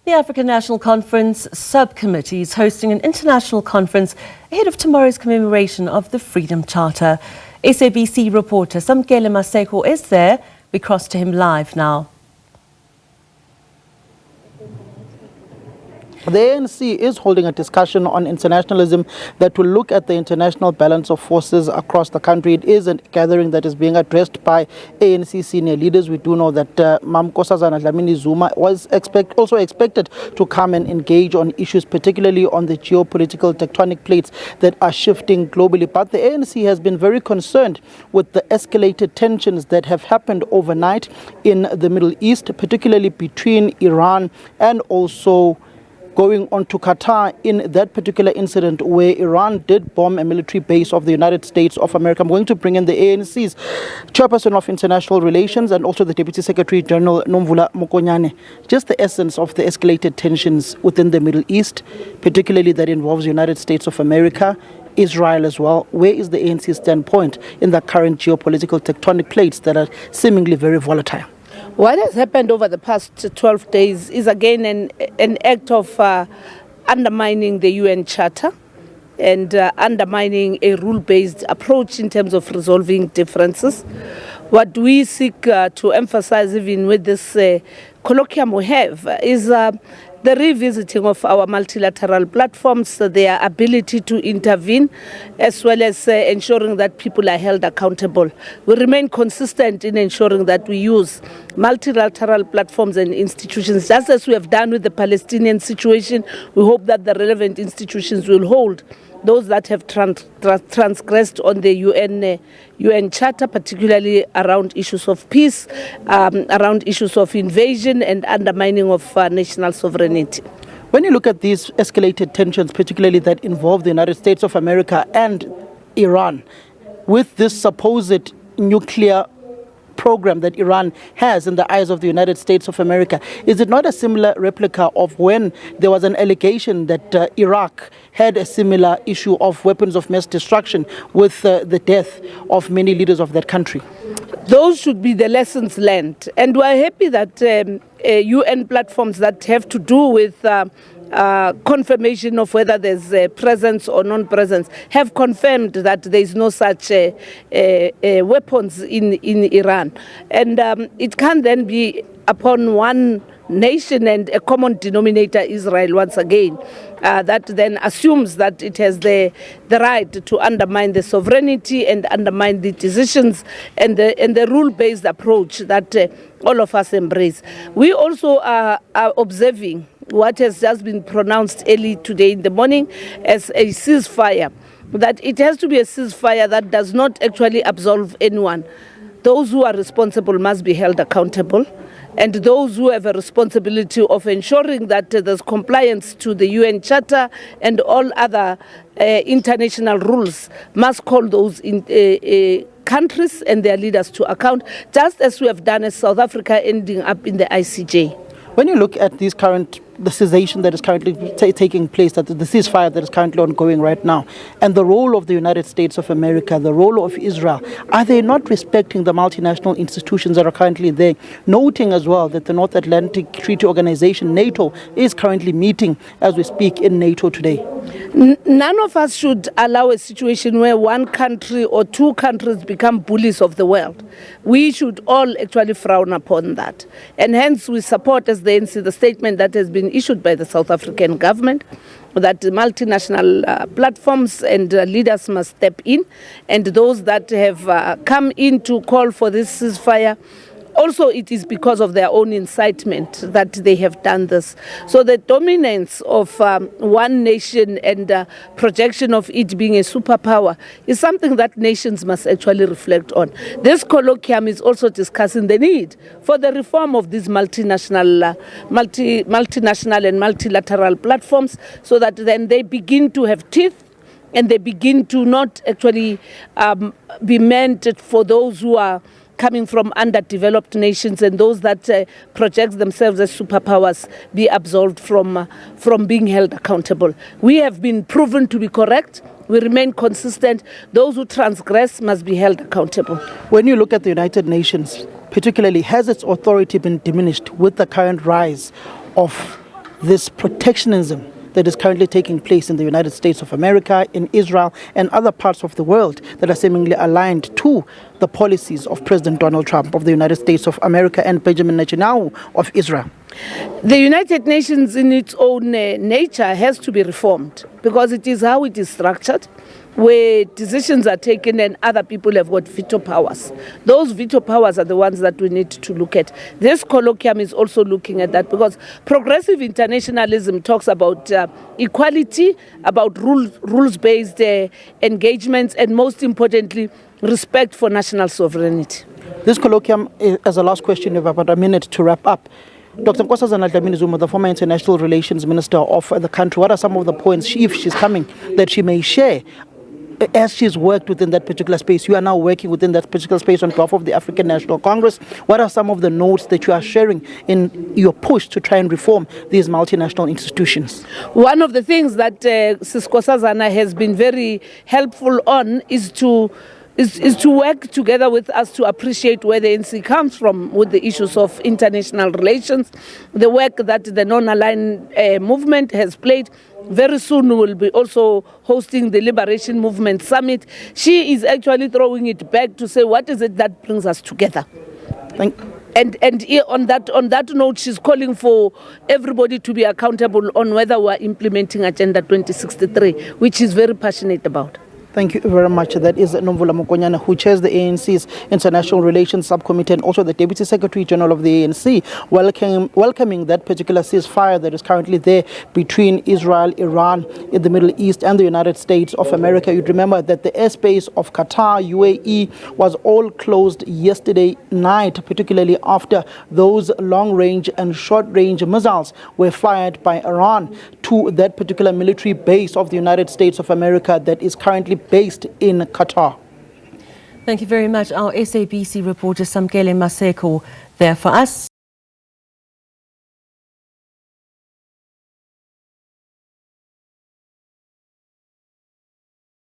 The African National Conference Subcommittee is hosting an international conference ahead of tomorrow's commemoration of the Freedom Charter. SABC reporter Samkele Maseko is there. We cross to him live now. The ANC is holding a discussion on internationalism that will look at the international balance of forces across the country. It is a gathering that is being addressed by ANC senior leaders. We do know that Nkosazana Dlamini Zuma was also expected to come and engage on issues, particularly on the geopolitical tectonic plates that are shifting globally. But the ANC has been very concerned with the escalated tensions that have happened overnight in the Middle East, particularly between Iran and also going on to Qatar in that particular incident where Iran did bomb a military base of the United States of America. I'm going to bring in the ANC's Chairperson of International Relations and also the Deputy Secretary General Nomvula Mokonyane. Just the essence of the escalated tensions within the Middle East, particularly that involves the United States of America, Israel as well. Where is the ANC standpoint in the current geopolitical tectonic plates that are seemingly very volatile? What has happened over the past 12 days is again an act of undermining the UN Charter and undermining a rule-based approach in terms of resolving differences. What we seek to emphasize even with this colloquium we have is the revisiting of our multilateral platforms, their ability to intervene, as well as ensuring that people are held accountable. We remain consistent in ensuring that we use multilateral platforms and institutions, just as we have done with the Palestinian situation. We hope that the relevant institutions will hold those that have transgressed on the UN Charter, particularly around issues of peace, around issues of invasion and undermining of national sovereignty. When you look at these escalated tensions, particularly that involve the United States of America and Iran, with this supposed nuclear program that Iran has in the eyes of the United States of America, is it not a similar replica of when there was an allegation that Iraq had a similar issue of weapons of mass destruction with the death of many leaders of that country? Those should be the lessons learned. And we're happy that UN platforms that have to do with confirmation of whether there's presence or non-presence have confirmed that there is no such weapons in Iran. And it can then be upon one nation and a common denominator, Israel, once again, that then assumes that it has the right to undermine the sovereignty and undermine the decisions and the rule-based approach that all of us embrace. We also are observing what has just been pronounced early today in the morning as a ceasefire, that it has to be a ceasefire that does not actually absolve anyone. Those who are responsible must be held accountable, and those who have a responsibility of ensuring that there's compliance to the UN Charter and all other international rules must call those countries and their leaders to account, just as we have done as South Africa ending up in the ICJ. When you look at the cessation that is currently taking place, that the ceasefire that is currently ongoing right now, and the role of the United States of America, the role of Israel, are they not respecting the multinational institutions that are currently there? Noting as well that the North Atlantic Treaty Organization, NATO, is currently meeting as we speak in NATO today. None of us should allow a situation where one country or two countries become bullies of the world. We should all actually frown upon that. And hence we support, as the ANC, the statement that has been issued by the South African government, that multinational platforms and leaders must step in, and those that have come in to call for this ceasefire, also it is because of their own incitement that they have done this. So the dominance of one nation and projection of it being a superpower is something that nations must actually reflect on. This colloquium is also discussing the need for the reform of these multinational and multilateral platforms, so that then they begin to have teeth and they begin to not actually be meant for those who are coming from underdeveloped nations, and those that project themselves as superpowers be absolved from being held accountable. We have been proven to be correct. We remain consistent. Those who transgress must be held accountable. When you look at the United Nations, particularly, has its authority been diminished with the current rise of this protectionism that is currently taking place in the United States of America, in Israel, and other parts of the world that are seemingly aligned to the policies of President Donald Trump of the United States of America and Benjamin Netanyahu of Israel? The United Nations in its own nature has to be reformed, because it is how it is structured, where decisions are taken and other people have got veto powers. Those veto powers are the ones that we need to look at. This colloquium is also looking at that, because progressive internationalism talks about equality, about rules-based engagements, and most importantly, respect for national sovereignty. This colloquium, as a last question, we have about a minute to wrap up. Dr. Nkosazana Dlamini-Zuma, the former International Relations Minister of the country, what are some of the points, if she's coming, that she may share as she's worked within that particular space? You are now working within that particular space on behalf of the African National Congress. What are some of the notes that you are sharing in your push to try and reform these multinational institutions? One of the things that Sis Nkosazana has been very helpful on is to work together with us to appreciate where the ANC comes from with the issues of international relations, the work that the non-aligned movement has played. Very soon we will be also hosting the Liberation Movement Summit. She is actually throwing it back to say, what is it that brings us together? And on that note, she's calling for everybody to be accountable on whether we're implementing Agenda 2063, which she's very passionate about. Thank you very much. That is Nomvula Mokonyane, who chairs the ANC's International Relations Subcommittee and also the Deputy Secretary General of the ANC, welcoming that particular ceasefire that is currently there between Israel, Iran, in the Middle East, and the United States of America. You'd remember that the airspace of Qatar, UAE, was all closed yesterday night, particularly after those long-range and short-range missiles were fired by Iran to that particular military base of the United States of America that is currently based in Qatar. Thank you very much. Our SABC reporter Samkele Maseko there for us.